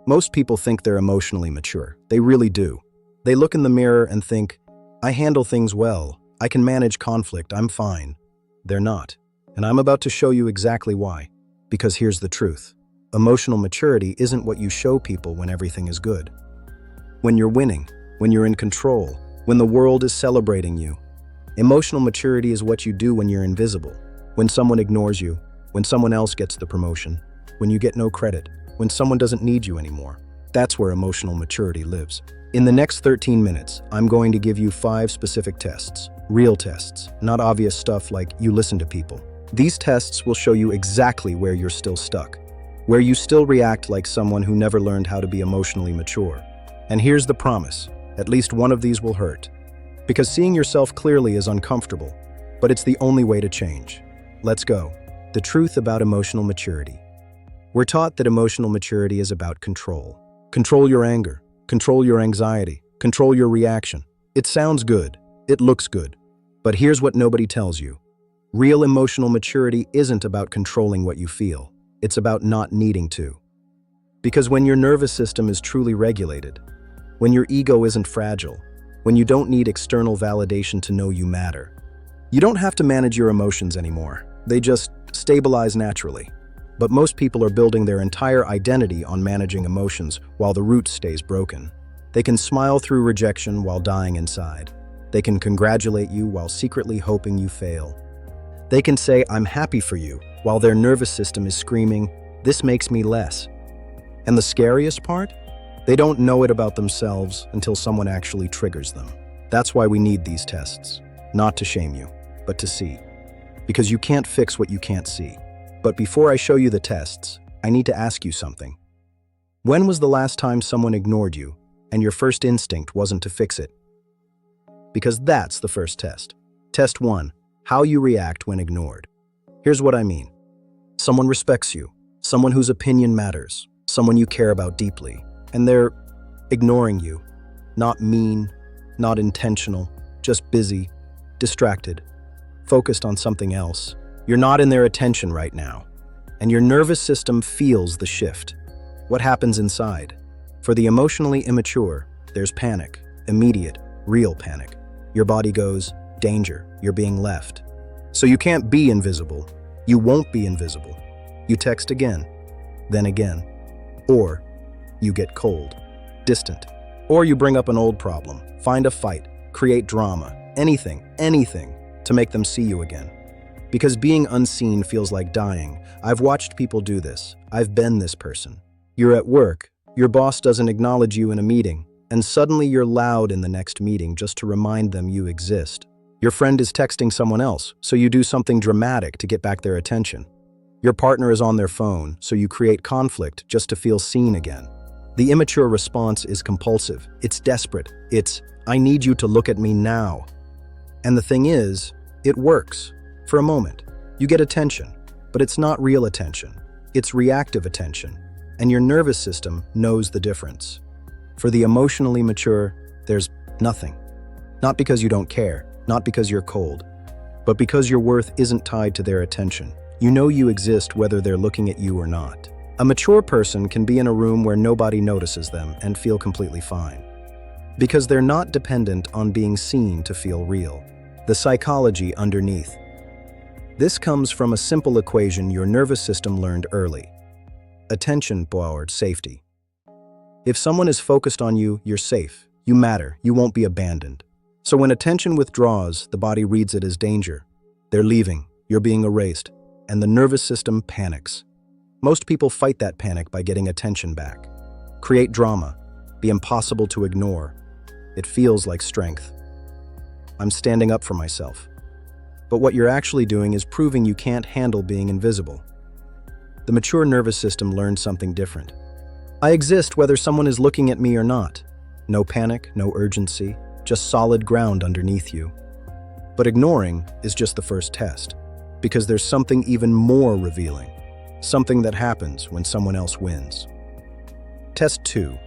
Most people think they're emotionally mature. They really do. They look in the mirror and think, I handle things well. I can manage conflict. I'm fine. They're not. And I'm about to show you exactly why. Because here's the truth. Emotional maturity isn't what you show people when everything is good. When you're winning, when you're in control, when the world is celebrating you. Emotional maturity is what you do when you're invisible, when someone ignores you, when someone else gets the promotion, when you get no credit, when someone doesn't need you anymore. That's where emotional maturity lives. In the next 13 minutes, I'm going to give you 5 specific tests, real tests, not obvious stuff like you listen to people. These tests will show you exactly where you're still stuck, where you still react like someone who never learned how to be emotionally mature. And here's the promise, at least one of these will hurt. Because seeing yourself clearly is uncomfortable, but it's the only way to change. Let's go. The truth about emotional maturity. We're taught that emotional maturity is about control. Control your anger, control your anxiety, control your reaction. It sounds good, it looks good, but here's what nobody tells you. Real emotional maturity isn't about controlling what you feel. It's about not needing to. Because when your nervous system is truly regulated, when your ego isn't fragile, when you don't need external validation to know you matter, you don't have to manage your emotions anymore. They just stabilize naturally. But most people are building their entire identity on managing emotions while the root stays broken. They can smile through rejection while dying inside. They can congratulate you while secretly hoping you fail. They can say, I'm happy for you, while their nervous system is screaming, this makes me less. And the scariest part? They don't know it about themselves until someone actually triggers them. That's why we need these tests. Not to shame you, but to see. Because you can't fix what you can't see. But before I show you the tests, I need to ask you something. When was the last time someone ignored you, and your first instinct wasn't to fix it? Because that's the first test. Test 1. How you react when ignored. Here's what I mean. Someone respects you, someone whose opinion matters, someone you care about deeply, and they're ignoring you. Not mean, not intentional, just busy, distracted, focused on something else. You're not in their attention right now, and your nervous system feels the shift. What happens inside? For the emotionally immature, there's panic, immediate, real panic. Your body goes, danger, you're being left. So you can't be invisible. You won't be invisible. You text again, then again. Or you get cold, distant. Or you bring up an old problem, find a fight, create drama, anything to make them see you again. Because being unseen feels like dying. I've watched people do this. I've been this person. You're at work, your boss doesn't acknowledge you in a meeting, and suddenly you're loud in the next meeting just to remind them you exist. Your friend is texting someone else, so you do something dramatic to get back their attention. Your partner is on their phone, so you create conflict just to feel seen again. The immature response is compulsive. It's desperate. It's, I need you to look at me now. And the thing is, it works. For a moment, you get attention, but it's not real attention. It's reactive attention, and your nervous system knows the difference. For the emotionally mature, there's nothing. Not because you don't care, not because you're cold, but because your worth isn't tied to their attention. You know you exist whether they're looking at you or not. A mature person can be in a room where nobody notices them and feel completely fine. Because they're not dependent on being seen to feel real. The psychology underneath. This comes from a simple equation your nervous system learned early. Attention powered safety. If someone is focused on you, you're safe. You matter. You won't be abandoned. So when attention withdraws, the body reads it as danger. They're leaving. You're being erased. And the nervous system panics. Most people fight that panic by getting attention back. Create drama. Be impossible to ignore. It feels like strength. I'm standing up for myself. But what you're actually doing is proving you can't handle being invisible. The mature nervous system learned something different. I exist whether someone is looking at me or not. No panic, no urgency, just solid ground underneath you. But ignoring is just the first test, because there's something even more revealing, something that happens when someone else wins. Test 2.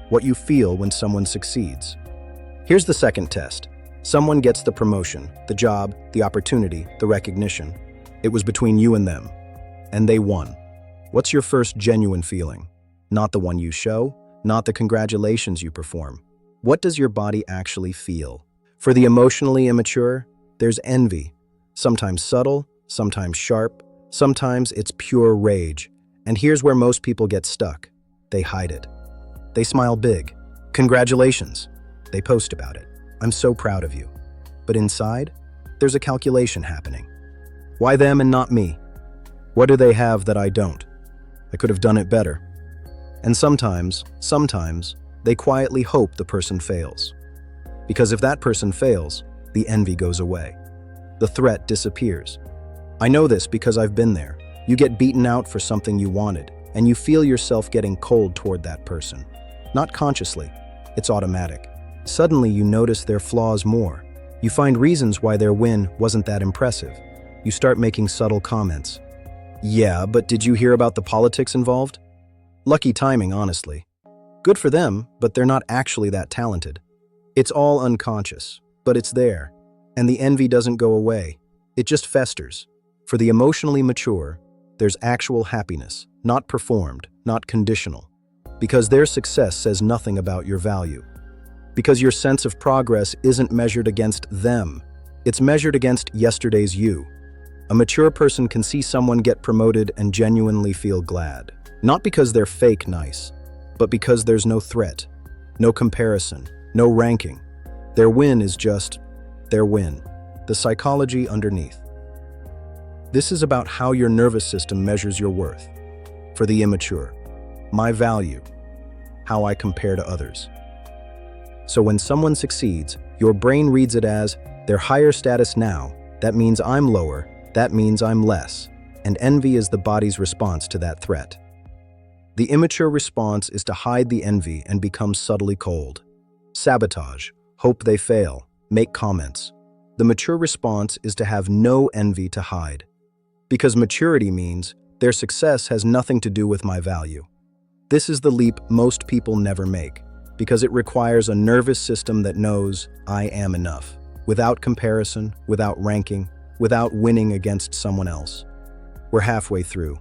What you feel when someone succeeds. Here's the second test. Someone gets the promotion, the job, the opportunity, the recognition. It was between you and them, and they won. What's your first genuine feeling? not the one you show, not the congratulations you perform. What does your body actually feel? For the emotionally immature, there's envy, sometimes subtle, sometimes sharp, sometimes it's pure rage. And here's where most people get stuck. They hide it. They smile big. Congratulations. They post about it. I'm so proud of you. But inside, there's a calculation happening. Why them and not me? What do they have that I don't? I could have done it better. And sometimes, they quietly hope the person fails. Because if that person fails, the envy goes away. The threat disappears. I know this because I've been there. You get beaten out for something you wanted, and you feel yourself getting cold toward that person. Not consciously, it's automatic. Suddenly you notice their flaws more. You find reasons why their win wasn't that impressive. You start making subtle comments. Yeah, but did you hear about the politics involved? Lucky timing, honestly. Good for them, but they're not actually that talented. It's all unconscious, but it's there. And the envy doesn't go away. It just festers. For the emotionally mature, there's actual happiness, not performed, not conditional. Because their success says nothing about your value. Because your sense of progress isn't measured against them. It's measured against yesterday's you. A mature person can see someone get promoted and genuinely feel glad. Not because they're fake nice, but because there's no threat, no comparison, no ranking. Their win is just their win. The psychology underneath. This is about how your nervous system measures your worth. For the immature, my value, how I compare to others. So when someone succeeds, your brain reads it as, they're higher status now, that means I'm lower, that means I'm less. And envy is the body's response to that threat. The immature response is to hide the envy and become subtly cold. Sabotage, hope they fail, make comments. The mature response is to have no envy to hide. Because maturity means their success has nothing to do with my value. This is the leap most people never make, because it requires a nervous system that knows I am enough, without comparison, without ranking, without winning against someone else. We're halfway through.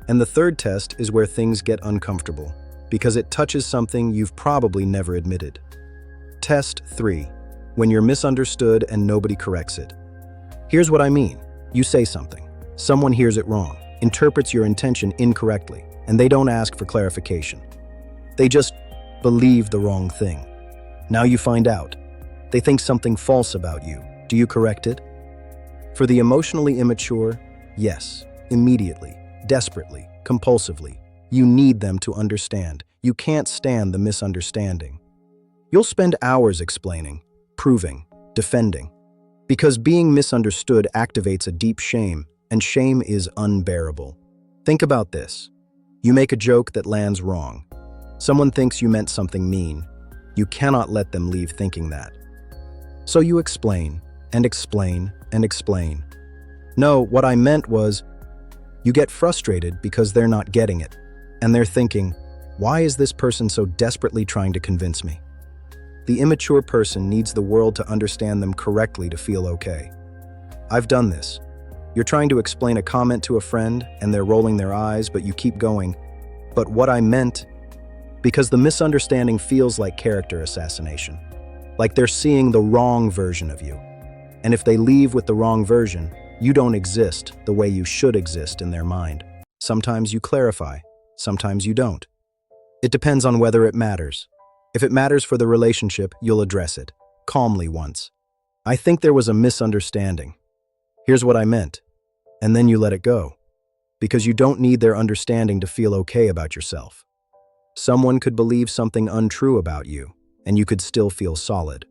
And the third test is where things get uncomfortable, because it touches something you've probably never admitted. Test 3. When you're misunderstood and nobody corrects it. Here's what I mean. You say something. Someone hears it wrong, interprets your intention incorrectly, and they don't ask for clarification. They just believe the wrong thing. Now you find out. They think something false about you. Do you correct it? For the emotionally immature, yes, immediately, desperately, compulsively. You need them to understand. You can't stand the misunderstanding. You'll spend hours explaining, proving, defending. Because being misunderstood activates a deep shame, and shame is unbearable. Think about this. You make a joke that lands wrong. Someone thinks you meant something mean. You cannot let them leave thinking that. So you explain, and explain, and explain. No, what I meant was, you get frustrated because they're not getting it. And they're thinking, why is this person so desperately trying to convince me? The immature person needs the world to understand them correctly to feel okay. I've done this. You're trying to explain a comment to a friend, and they're rolling their eyes, but you keep going. But what I meant, because the misunderstanding feels like character assassination. Like they're seeing the wrong version of you. And if they leave with the wrong version, you don't exist the way you should exist in their mind. Sometimes you clarify, sometimes you don't. It depends on whether it matters. If it matters for the relationship, you'll address it, calmly once. I think there was a misunderstanding. Here's what I meant. And then you let it go. Because you don't need their understanding to feel okay about yourself. Someone could believe something untrue about you, and you could still feel solid.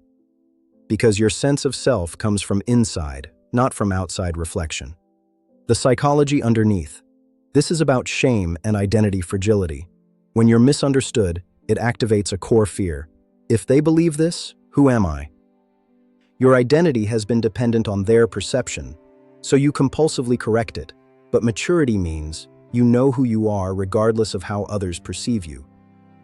Because your sense of self comes from inside, not from outside reflection. The psychology underneath. This is about shame and identity fragility. When you're misunderstood, it activates a core fear. If they believe this, who am I? Your identity has been dependent on their perception, so you compulsively correct it. But maturity means you know who you are regardless of how others perceive you.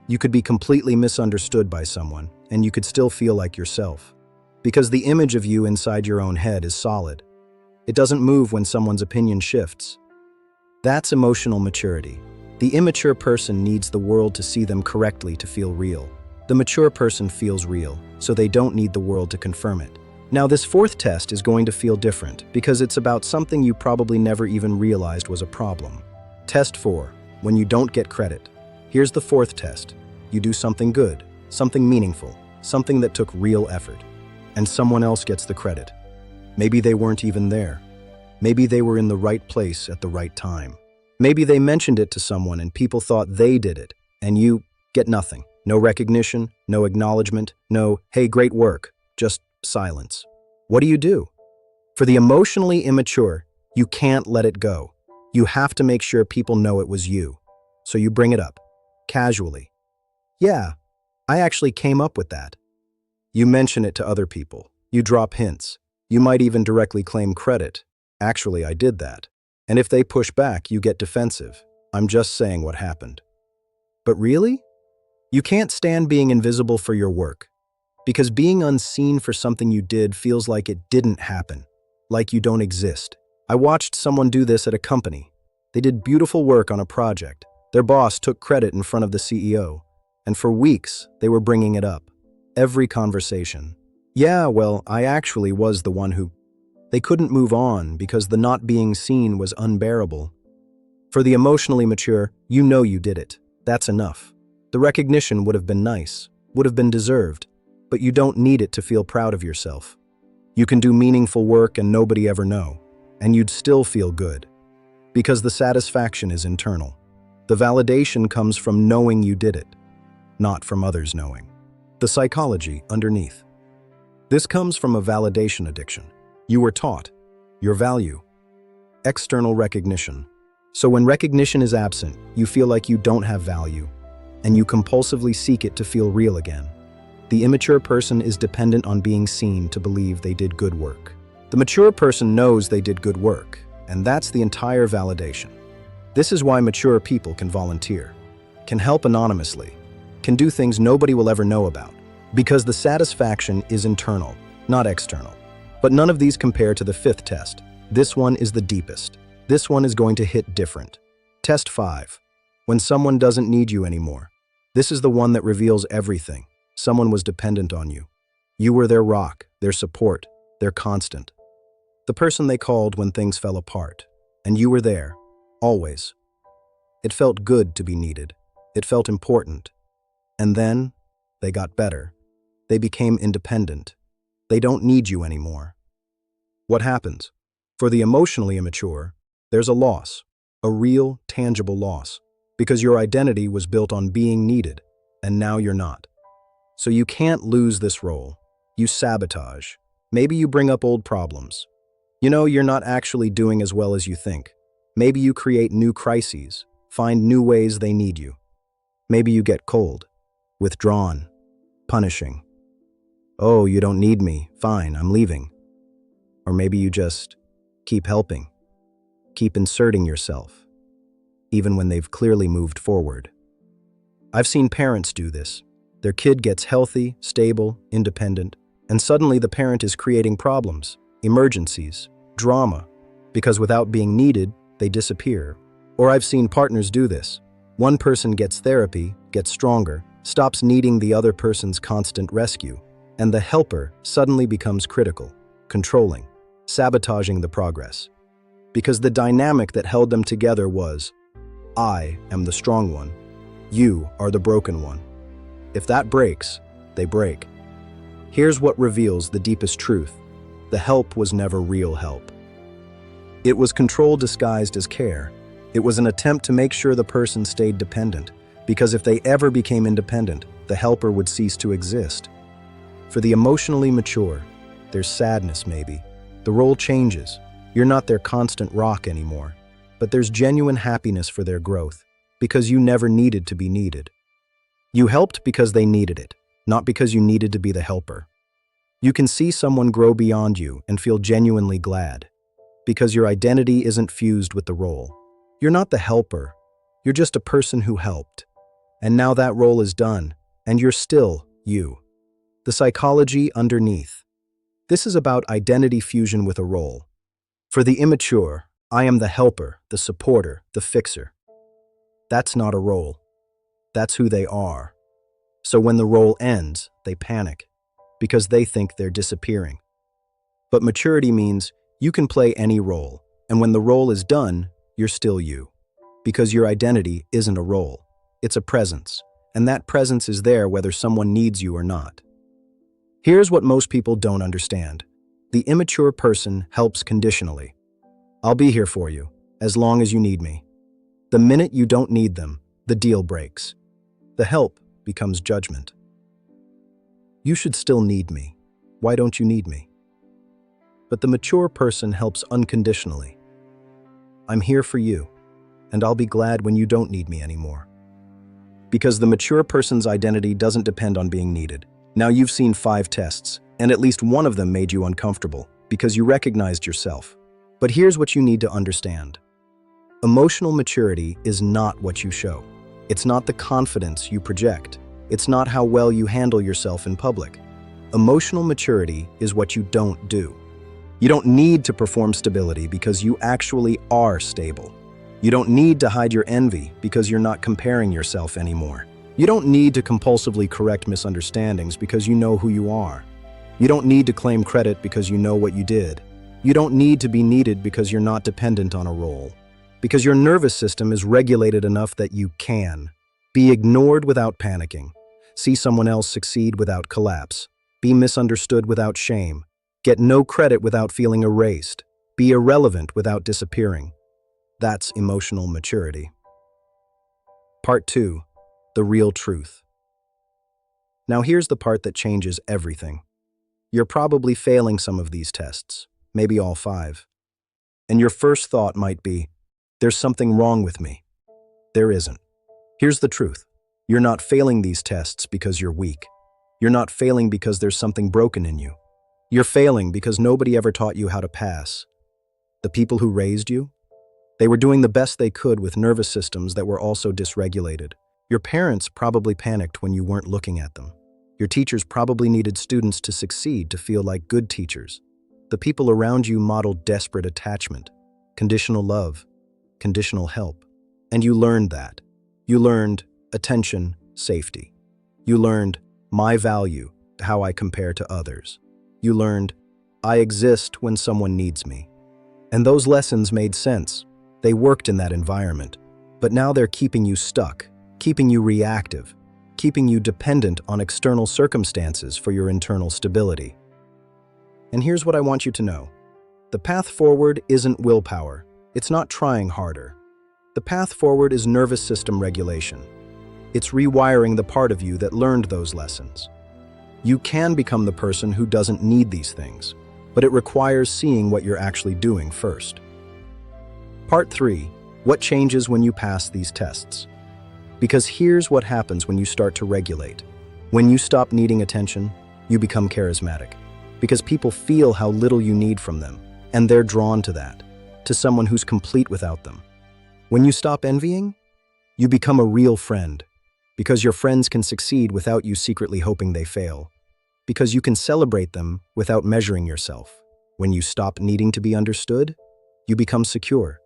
You could be completely misunderstood by someone, and you could still feel like yourself. Because the image of you inside your own head is solid. It doesn't move when someone's opinion shifts. That's emotional maturity. The immature person needs the world to see them correctly to feel real. The mature person feels real, so they don't need the world to confirm it. Now, this fourth test is going to feel different because it's about something you probably never even realized was a problem. Test 4. When you don't get credit. Here's the fourth test. You do something good, something meaningful, something that took real effort, and someone else gets the credit. Maybe they weren't even there. Maybe they were in the right place at the right time. Maybe they mentioned it to someone and people thought they did it, and you get nothing. No recognition, no acknowledgement, no, hey, great work, just silence. What do? For the emotionally immature, you can't let it go. You have to make sure people know it was you. So you bring it up, casually. Yeah, I actually came up with that. You mention it to other people. You drop hints. You might even directly claim credit. Actually, I did that. And if they push back, you get defensive. I'm just saying what happened. But really? You can't stand being invisible for your work. Because being unseen for something you did feels like it didn't happen, like you don't exist. I watched someone do this at a company. They did beautiful work on a project. Their boss took credit in front of the CEO. And for weeks, they were bringing it up. Every conversation. Yeah, well, I actually was the one who... They couldn't move on because the not being seen was unbearable. For the emotionally mature, you know you did it. That's enough. The recognition would have been nice, would have been deserved, but you don't need it to feel proud of yourself. You can do meaningful work and nobody ever know, and you'd still feel good. Because the satisfaction is internal. The validation comes from knowing you did it, not from others knowing. The psychology underneath. This comes from a validation addiction. You were taught your value, external recognition. So when recognition is absent, you feel like you don't have value, and you compulsively seek it to feel real again. The immature person is dependent on being seen to believe they did good work. The mature person knows they did good work, and that's the entire validation. This is why mature people can volunteer, can help anonymously, can do things nobody will ever know about, because the satisfaction is internal, not external. But none of these compare to the fifth test. This one is the deepest. This one is going to hit different. Test 5. When someone doesn't need you anymore. This is the one that reveals everything. Someone was dependent on you. You were their rock, their support, their constant. The person they called when things fell apart. And you were there, always. It felt good to be needed. It felt important. And then, they got better. They became independent. They don't need you anymore. What happens? For the emotionally immature, there's a loss, a real, tangible loss, because your identity was built on being needed, and now you're not. So you can't lose this role. You sabotage. Maybe you bring up old problems. You know you're not actually doing as well as you think. Maybe you create new crises, find new ways they need you. Maybe you get cold, withdrawn, punishing. Oh, you don't need me. Fine, I'm leaving. Or maybe you just keep helping, keep inserting yourself, even when they've clearly moved forward. I've seen parents do this. Their kid gets healthy, stable, independent, and suddenly the parent is creating problems, emergencies, drama, because without being needed, they disappear. Or I've seen partners do this. One person gets therapy, gets stronger, stops needing the other person's constant rescue, and the helper suddenly becomes critical, controlling, sabotaging the progress. Because the dynamic that held them together was, I am the strong one, you are the broken one. If that breaks, they break. Here's what reveals the deepest truth. The help was never real help. It was control disguised as care. It was an attempt to make sure the person stayed dependent, because if they ever became independent, the helper would cease to exist. For the emotionally mature, there's sadness maybe. The role changes. You're not their constant rock anymore. But there's genuine happiness for their growth, because you never needed to be needed. You helped because they needed it, not because you needed to be the helper. You can see someone grow beyond you and feel genuinely glad, because your identity isn't fused with the role. You're not the helper. You're just a person who helped. And now that role is done, and you're still you. The psychology underneath. This is about identity fusion with a role. For the immature, I am the helper, the supporter, the fixer. That's not a role. That's who they are. So when the role ends, they panic because they think they're disappearing. But maturity means you can play any role, and when the role is done, you're still you. Because your identity isn't a role, it's a presence, and that presence is there whether someone needs you or not. Here's what most people don't understand. The immature person helps conditionally. I'll be here for you, as long as you need me. The minute you don't need them, the deal breaks. The help becomes judgment. You should still need me. Why don't you need me? But the mature person helps unconditionally. I'm here for you, and I'll be glad when you don't need me anymore. Because the mature person's identity doesn't depend on being needed. Now you've seen 5 tests, and at least one of them made you uncomfortable because you recognized yourself. But here's what you need to understand. Emotional maturity is not what you show. It's not the confidence you project. It's not how well you handle yourself in public. Emotional maturity is what you don't do. You don't need to perform stability because you actually are stable. You don't need to hide your envy because you're not comparing yourself anymore. You don't need to compulsively correct misunderstandings because you know who you are. You don't need to claim credit because you know what you did. You don't need to be needed because you're not dependent on a role. Because your nervous system is regulated enough that you can be ignored without panicking, see someone else succeed without collapse, be misunderstood without shame, get no credit without feeling erased, be irrelevant without disappearing. That's emotional maturity. Part 2. The real truth. Now here's the part that changes everything. You're probably failing some of these tests, maybe all 5. And your first thought might be, there's something wrong with me. There isn't. Here's the truth. You're not failing these tests because you're weak. You're not failing because there's something broken in you. You're failing because nobody ever taught you how to pass. The people who raised you, they were doing the best they could with nervous systems that were also dysregulated. Your parents probably panicked when you weren't looking at them. Your teachers probably needed students to succeed to feel like good teachers. The people around you modeled desperate attachment, conditional love, conditional help. And you learned that. You learned attention, safety. You learned my value, how I compare to others. You learned I exist when someone needs me. And those lessons made sense. They worked in that environment. But now they're keeping you stuck, keeping you reactive, keeping you dependent on external circumstances for your internal stability. And here's what I want you to know. The path forward isn't willpower. It's not trying harder. The path forward is nervous system regulation. It's rewiring the part of you that learned those lessons. You can become the person who doesn't need these things, but it requires seeing what you're actually doing first. Part 3. What changes when you pass these tests? Because here's what happens when you start to regulate. When you stop needing attention, you become charismatic. Because people feel how little you need from them, and they're drawn to that, to someone who's complete without them. When you stop envying, you become a real friend. Because your friends can succeed without you secretly hoping they fail. Because you can celebrate them without measuring yourself. When you stop needing to be understood, you become secure.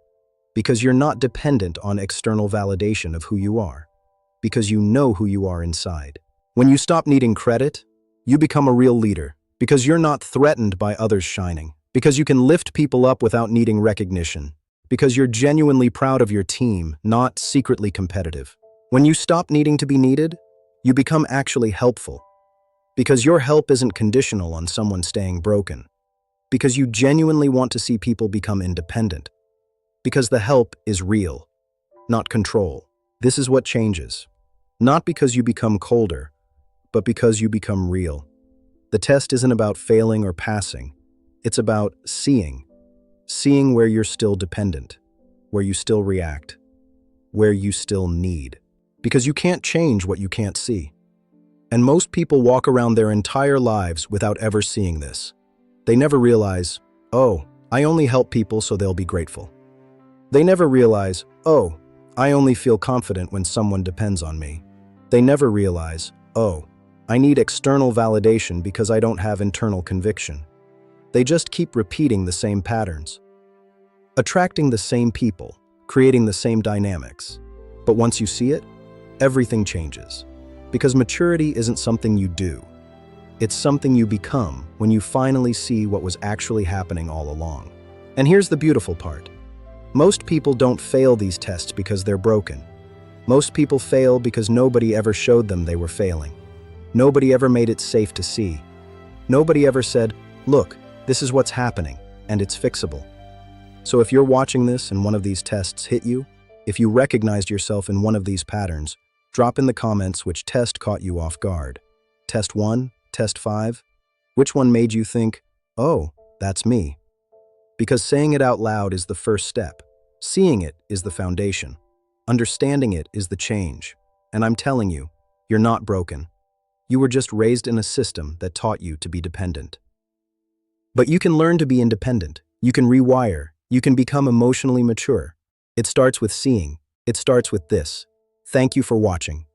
Because you're not dependent on external validation of who you are. Because you know who you are inside. When you stop needing credit, you become a real leader. Because you're not threatened by others shining. Because you can lift people up without needing recognition. Because you're genuinely proud of your team, not secretly competitive. When you stop needing to be needed, you become actually helpful. Because your help isn't conditional on someone staying broken. Because you genuinely want to see people become independent. Because the help is real, not control. This is what changes. Not because you become colder, but because you become real. The test isn't about failing or passing. It's about seeing. Seeing where you're still dependent, where you still react, where you still need. Because you can't change what you can't see. And most people walk around their entire lives without ever seeing this. They never realize, oh, I only help people so they'll be grateful. They never realize, oh, I only feel confident when someone depends on me. They never realize, oh, I need external validation because I don't have internal conviction. They just keep repeating the same patterns. Attracting the same people, creating the same dynamics. But once you see it, everything changes. Because maturity isn't something you do. It's something you become when you finally see what was actually happening all along. And here's the beautiful part. Most people don't fail these tests because they're broken. Most people fail because nobody ever showed them they were failing. Nobody ever made it safe to see. Nobody ever said, look, this is what's happening, and it's fixable. So if you're watching this and one of these tests hit you, if you recognized yourself in one of these patterns, drop in the comments which test caught you off guard. Test 1, test 5? Which one made you think, oh, that's me? Because saying it out loud is the first step. Seeing it is the foundation. Understanding it is the change. And I'm telling you, you're not broken. You were just raised in a system that taught you to be dependent. But you can learn to be independent. You can rewire. You can become emotionally mature. It starts with seeing. It starts with this. Thank you for watching.